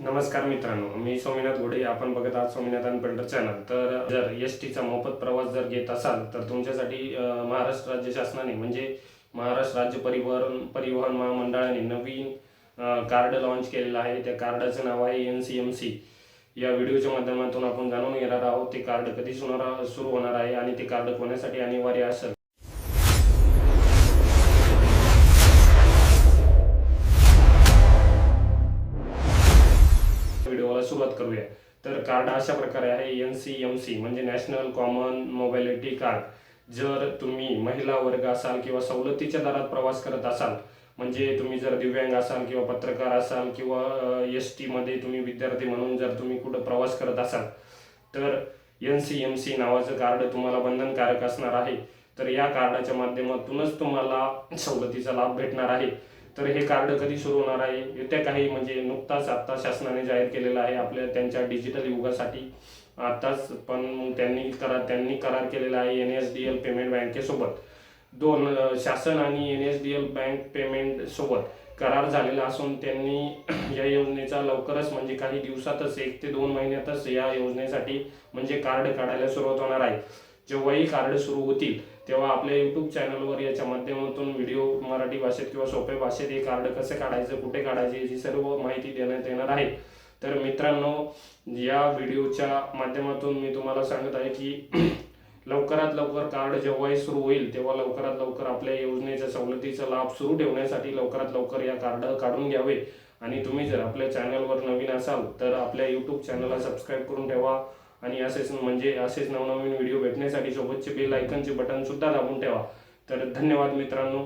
नमस्कार मित्रांनो, मी सोमनाथ घोडे. आपण बघत आहात सोमनाथ अनपेंटर चॅनल. तर जर एसटीचा मोफत प्रवास जर घेत असाल तर तुमच्यासाठी महाराष्ट्र राज्य शासनाने म्हणजे महाराष्ट्र राज्य परिवहन महामंडळाने नवीन कार्ड लॉन्च केलेलं आहे. त्या कार्डाचं नाव आहे NCMC. या व्हिडिओच्या माध्यमातून आपण जाणून घेणार आहोत ते कार्ड कधी सुरू होणार आहे आणि ते कार्ड कोणासाठी अनिवार्य असेल. व्हिडिओला सुरुवात करूया. तर कार्ड अशा प्रकारे आहे. NCMC म्हणजे नॅशनल कॉमन मोबिलिटी कार्ड. जर तुम्ही महिला वर्ग असाल किंवा सवलतीच्या दरात प्रवास करत असाल, म्हणजे तुम्ही जर दिव्यांग असाल किंवा पत्रकार असाल किंवा ST मध्ये तुम्ही विद्यार्थी म्हणून जर तुम्ही कुठं प्रवास करत असाल तर NCMC नावाचं कार्ड तुम्हाला बंधनकारक असणार आहे. तर या कार्डाच्या माध्यमातूनच तुम्हाला सवलतीचा लाभ भेटणार आहे. तर हे कार्ड कधी सुरू होणार आहे? येत्या काही म्हणजे नुकताच आता शासनाने जाहीर केलेलं आहे आपल्या त्यांच्या डिजिटल युगासाठी आताच. पण त्यांनी करार केलेला आहे NSDL पेमेंट बँकेसोबत. शासन आणि NSDL बँक पेमेंट सोबत करार झालेला असून त्यांनी या योजनेचा लवकरच म्हणजे काही दिवसातच 1 ते 2 महिन्यातच या योजनेसाठी म्हणजे कार्ड काढायला सुरुवात होणार आहे. जेव्हाही कार्ड सुरू होतील तेव्हा आपल्या YouTube चॅनलवर याच्या माध्यमातून व्हिडिओ मराठी भाषेत किंवा सोप्या भाषेत हे कार्ड कसे काढायचं, कुठे काढायचे याची सर्व माहिती देण्यात येणार आहे. तर मित्रांनो, या व्हिडिओच्या माध्यमातून मी तुम्हाला सांगत आहे की लवकरात लवकर कार्ड जेव्हाही सुरू होईल तेव्हा लवकरात लवकर आपल्या योजनेच्या सवलतीचा लाभ सुरू ठेवण्यासाठी लवकरात लवकर या कार्ड काढून घ्यावे. आणि तुम्ही जर आपल्या चॅनलवर नवीन असाल तर आपल्या YouTube चॅनलला सबस्क्राईब करून ठेवा आणि असेच नवनवीन व्हिडिओ भेटण्यासाठी सोबतचे बेल आयकॉनचे बटन सुद्धा दाबून ठेवा. तर धन्यवाद मित्रांनो.